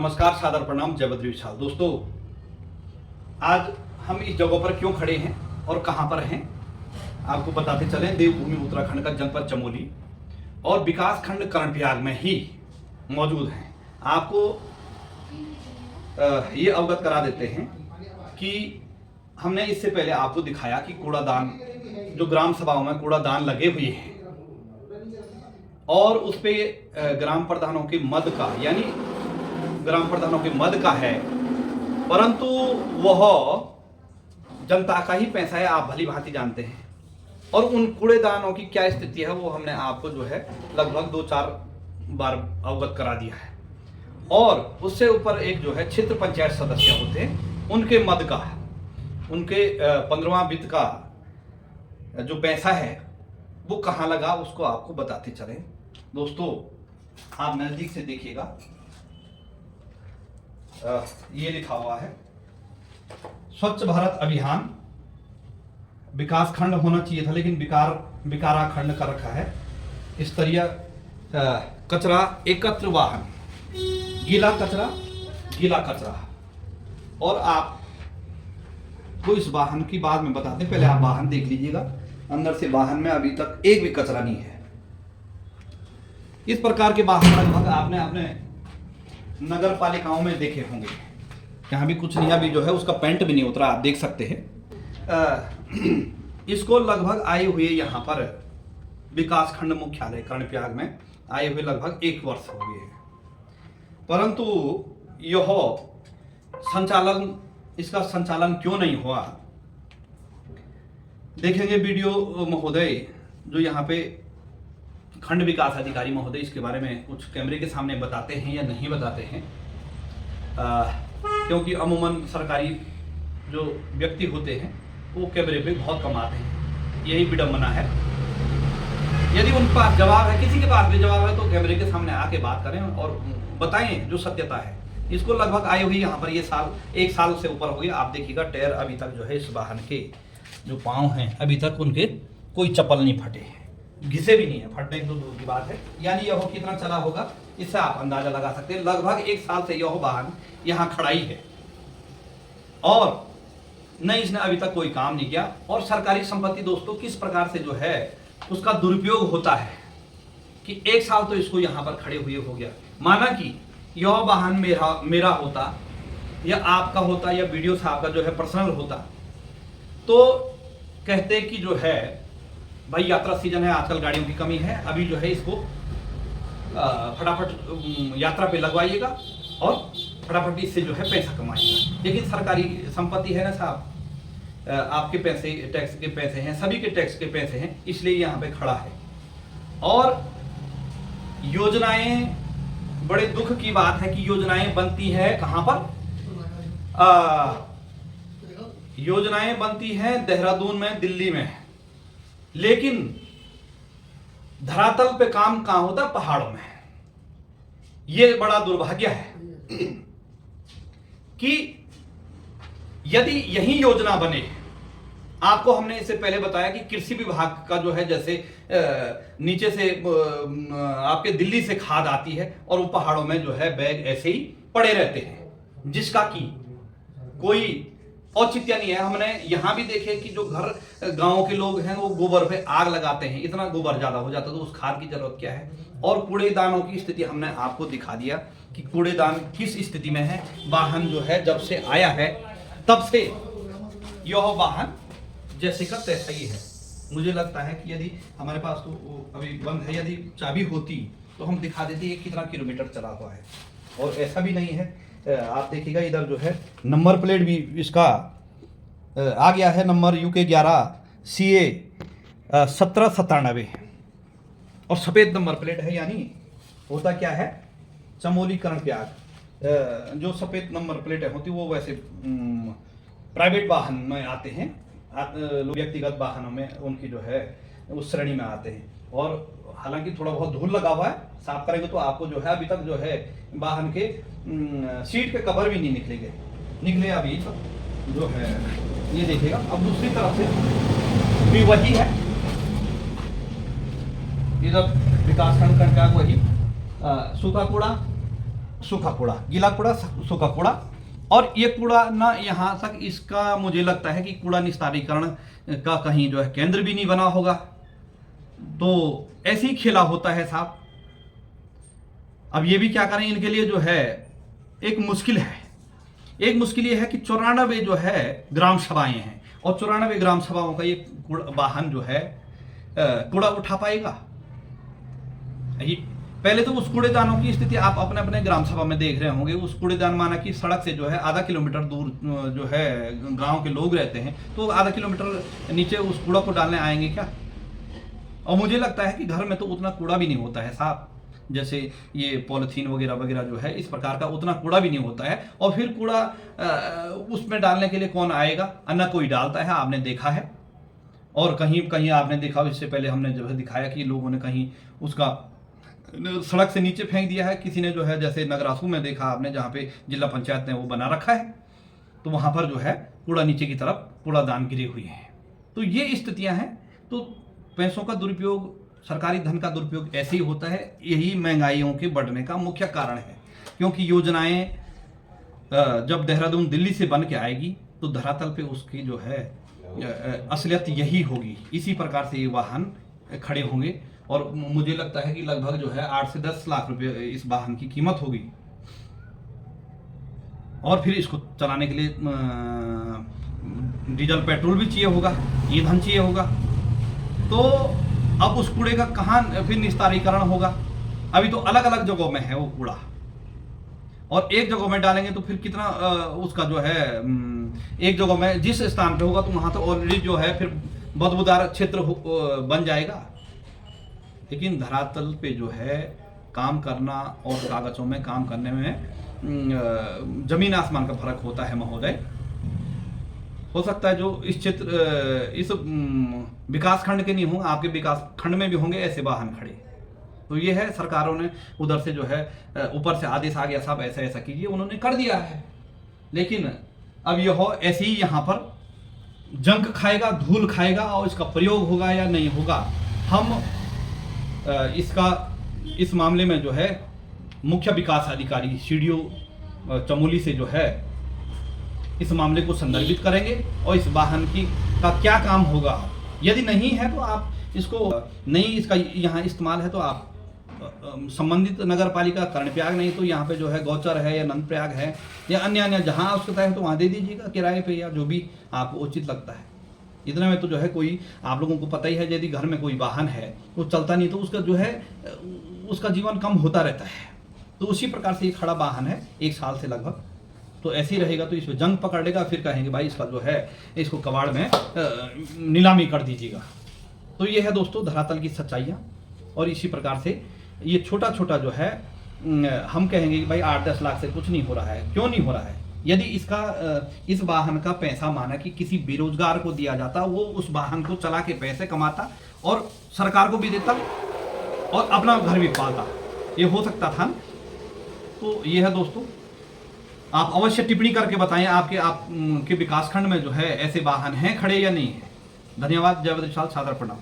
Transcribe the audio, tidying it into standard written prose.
नमस्कार, सादर प्रणाम, जय बद्री विशाल। दोस्तों, आज हम इस जगह पर क्यों खड़े हैं और कहां पर हैं आपको बताते चलें। देवभूमि उत्तराखंड का जनपद चमोली और विकास खंड कर्णप्रयाग में ही मौजूद हैं। आपको ये अवगत करा देते हैं कि हमने इससे पहले आपको दिखाया कि कूड़ादान, जो ग्राम सभाओं में कूड़ादान लगे हुए हैं और उस पे ग्राम प्रधानों के मद का, यानी ग्राम प्रधानों के मद का है, परंतु वह जनता का ही पैसा है, आप भली भांति जानते हैं। और उन कूड़ेदानों की क्या स्थिति है वो हमने आपको जो है लगभग 2-4 बार अवगत करा दिया है। और उससे ऊपर एक जो है क्षेत्र पंचायत सदस्य होते हैं, उनके मद का, उनके 15वां वित्त का जो पैसा है वो कहाँ लगा उसको आपको बताते चलें। दोस्तों, आप नजदीक से देखिएगा, ये लिखा हुआ है स्वच्छ भारत अभियान। विकास खंड होना चाहिए था लेकिन विकारा खंड कर रखा है। स्तरीय कचरा एकत्र वाहन, गीला कचरा। और आप को इस वाहन की बाद में बताते, पहले आप वाहन देख लीजिएगा। अंदर से वाहन में अभी तक एक भी कचरा नहीं है। इस प्रकार के वाहन लगभग आपने अपने नगर पालिकाओं में देखे होंगे। यहाँ भी कुछ नहीं, अभी जो है उसका पेंट भी नहीं उतरा, आप देख सकते हैं। इसको लगभग आए हुए यहाँ पर विकास खंड मुख्यालय कर्णप्रयाग में आए हुए लगभग 1 वर्ष हो गए हैं, परंतु यह इसका संचालन क्यों नहीं हुआ, देखेंगे वीडियो महोदय जो यहाँ पे खंड विकास अधिकारी महोदय इसके बारे में कुछ कैमरे के सामने बताते हैं या नहीं बताते हैं। क्योंकि अमूमन सरकारी जो व्यक्ति होते हैं वो कैमरे पे बहुत कम आते हैं, यही विडंबना है। यदि उनके पास जवाब है, किसी के पास भी जवाब है, तो कैमरे के सामने आके बात करें और बताएं जो सत्यता है। इसको लगभग आए हुई यहाँ पर ये 1 साल से ऊपर हो गया। आप देखिएगा टायर अभी तक जो है इस वाहन के जो पाँव हैं अभी तक उनके कोई चप्पल नहीं फटे हैं, घिसे भी नहीं है, फटने की तो दूर की बात है। यानी यह कितना चला होगा इससे आप अंदाजा लगा सकते हैं। लगभग 1 साल से यह वाहन यहाँ खड़ा ही है और न इसने अभी तक कोई काम नहीं किया। और सरकारी संपत्ति दोस्तों किस प्रकार से जो है उसका दुरुपयोग होता है कि 1 साल तो इसको यहाँ पर खड़े हुए हो गया। माना कि यह वाहन मेरा होता या आपका होता या वीडियो साहब का जो है पर्सनल होता, तो कहते कि जो है भाई यात्रा सीजन है, आजकल गाड़ियों की कमी है, अभी जो है इसको फटाफट यात्रा पे लगवाइएगा और फटाफट इससे जो है पैसा कमाइएगा। लेकिन सरकारी संपत्ति है ना साहब, आपके पैसे, टैक्स के पैसे हैं, सभी के टैक्स के पैसे हैं, इसलिए यहाँ पे खड़ा है। और योजनाएं, बड़े दुख की बात है कि योजनाएं बनती है कहां पर, योजनाएं बनती हैं देहरादून में, दिल्ली में, लेकिन धरातल पे काम कहां होता, पहाड़ों में। यह बड़ा दुर्भाग्य है कि यदि यही योजना बने, आपको हमने इससे पहले बताया कि कृषि विभाग का जो है जैसे नीचे से आपके दिल्ली से खाद आती है और वो पहाड़ों में जो है बैग ऐसे ही पड़े रहते हैं, जिसका कि कोई औचित्य नहीं है। हमने यहाँ भी देखे कि जो घर गांव के लोग हैं वो गोबर पे आग लगाते हैं, इतना गोबर ज्यादा हो जाता है तो उस खाद की जरूरत क्या है। और कूड़ेदानों की स्थिति हमने आपको दिखा दिया कि कूड़ेदान किस स्थिति में है। वाहन जो है जब से आया है तब से यह वाहन जैसे का तैसा ही है। मुझे लगता है कि यदि हमारे पास तो अभी बंद है, यदि चाबी होती तो हम दिखा देते ये कितना किलोमीटर चला हुआ है। और ऐसा भी नहीं है, आप देखिएगा इधर जो है नंबर प्लेट भी इसका आ गया है, नंबर UK 11 CA 1797 और सफ़ेद नंबर प्लेट है। यानी होता क्या है, चमोली कर्णप्रयाग जो सफ़ेद नंबर प्लेटें होती वो वैसे प्राइवेट वाहन में आते हैं, व्यक्तिगत वाहनों में उनकी जो है उस श्रेणी में आते हैं। और हालांकि थोड़ा बहुत धूल लगा हुआ है, साफ करेंगे तो आपको जो है अभी तक जो है वाहन के सीट के कवर भी नहीं निकले अभी तक जो है। ये देखिएगा, अब दूसरी तरफ से भी वही है, इधर विकासखंड कर्णप्रयाग वही सूखा कूड़ा सूखा कूड़ा, गीला कूड़ा, सूखा कूड़ा। और ये कूड़ा ना यहाँ तक इसका मुझे लगता है कि कूड़ा निस्तारीकरण का कहीं जो है केंद्र भी नहीं बना होगा। तो ऐसे ही खेला होता है साहब। अब ये भी क्या करें, इनके लिए जो है एक मुश्किल है। एक मुश्किल ये है कि 94 जो है ग्राम सभाएं हैं, और 94 ग्राम सभाओं का ये वाहन जो है कूड़ा उठा पाएगा। ये पहले तो उस कूड़ेदानों की स्थिति आप अपने अपने ग्राम सभा में देख रहे होंगे। उस कूड़ेदान माना कि सड़क से जो है आधा किलोमीटर दूर जो है गांव के लोग रहते हैं, तो आधा किलोमीटर नीचे उस कूड़ा को डालने आएंगे क्या? और मुझे लगता है कि घर में तो उतना कूड़ा भी नहीं होता है साहब, जैसे ये पॉलिथीन वगैरह वगैरह जो है इस प्रकार का उतना कूड़ा भी नहीं होता है। और फिर कूड़ा उसमें डालने के लिए कौन आएगा? अन्ना कोई डालता है, आपने देखा है। और कहीं कहीं आपने देखा, इससे पहले हमने जो है दिखाया कि लोगों ने कहीं उसका सड़क से नीचे फेंक दिया है। किसी ने जो है, जैसे नगरासू में देखा आपने, जहाँ पे जिला पंचायत ने वो बना रखा है, तो वहाँ पर जो है कूड़ा नीचे की तरफ कूड़ादान गिरे हुए हैं। तो ये स्थितियाँ हैं। तो पैसों का दुरुपयोग, सरकारी धन का दुरुपयोग ऐसे ही होता है। यही महंगाइयों के बढ़ने का मुख्य कारण है, क्योंकि योजनाएं जब देहरादून दिल्ली से बन के आएगी तो धरातल पे उसकी जो है असलियत यही होगी। इसी प्रकार से ये वाहन खड़े होंगे, और मुझे लगता है कि लगभग जो है 8 से 10 लाख रुपए इस वाहन की कीमत होगी। और फिर इसको चलाने के लिए डीजल पेट्रोल भी चाहिए होगा, ईंधन चाहिए होगा। तो अब उस कूड़े का कहाँ फिर निस्तारीकरण होगा? अभी तो अलग अलग जगहों में है वो कूड़ा, और एक जगह में डालेंगे तो फिर कितना उसका जो है एक जगह में जिस स्थान पे होगा तो वहां तो ऑलरेडी जो है फिर बदबूदार क्षेत्र बन जाएगा। लेकिन धरातल पे जो है काम करना और कागजों में काम करने में जमीन आसमान का फर्क होता है महोदय। हो सकता है जो इस क्षेत्र इस विकास खंड के नहीं होंगे, आपके विकास खंड में भी होंगे ऐसे वाहन खड़े। तो ये है, सरकारों ने उधर से जो है ऊपर से आदेश आ गया, साहब ऐसा ऐसा कीजिए, उन्होंने कर दिया है। लेकिन अब यह हो ऐसे ही यहाँ पर जंक खाएगा, धूल खाएगा, और इसका प्रयोग होगा या नहीं होगा। हम इस मामले में जो है मुख्य विकास अधिकारी सीडीओ चमोली से जो है इस मामले को संदर्भित करेंगे, और इस वाहन का क्या काम होगा। यदि नहीं है तो आप इसको नहीं, इसका यहाँ इस्तेमाल है तो आप संबंधित नगर पालिका, कर्णप्रयाग नहीं तो यहाँ पे जो है गौचर है या नंदप्रयाग है या अन्य अन्य जहाँ आवश्यकता है तो वहाँ दे दीजिएगा किराए पे, या जो भी आपको उचित लगता है। इतने में तो जो है कोई, आप लोगों को पता ही है, यदि घर में कोई वाहन है वो चलता नहीं तो उसका जो है उसका जीवन कम होता रहता है। तो उसी प्रकार से ये खड़ा वाहन है 1 साल से लगभग, तो ऐसे ही रहेगा तो इसमें जंग पकड़ लेगा, फिर कहेंगे भाई इसका जो है इसको कबाड़ में नीलामी कर दीजिएगा। तो ये है दोस्तों धरातल की सच्चाइयाँ। और इसी प्रकार से ये छोटा छोटा जो है हम कहेंगे कि भाई 8-10 लाख से कुछ नहीं हो रहा है। क्यों नहीं हो रहा है? यदि इस वाहन का पैसा माना कि किसी बेरोजगार को दिया जाता, वो उस वाहन को चला के पैसे कमाता और सरकार को भी देता और अपना घर भी पालता, ये हो सकता था। तो ये है दोस्तों, आप अवश्य टिप्पणी करके बताएं आपके विकासखंड में जो है ऐसे वाहन हैं खड़े या नहीं है। धन्यवाद। जय विशाल, सादर प्रणाम।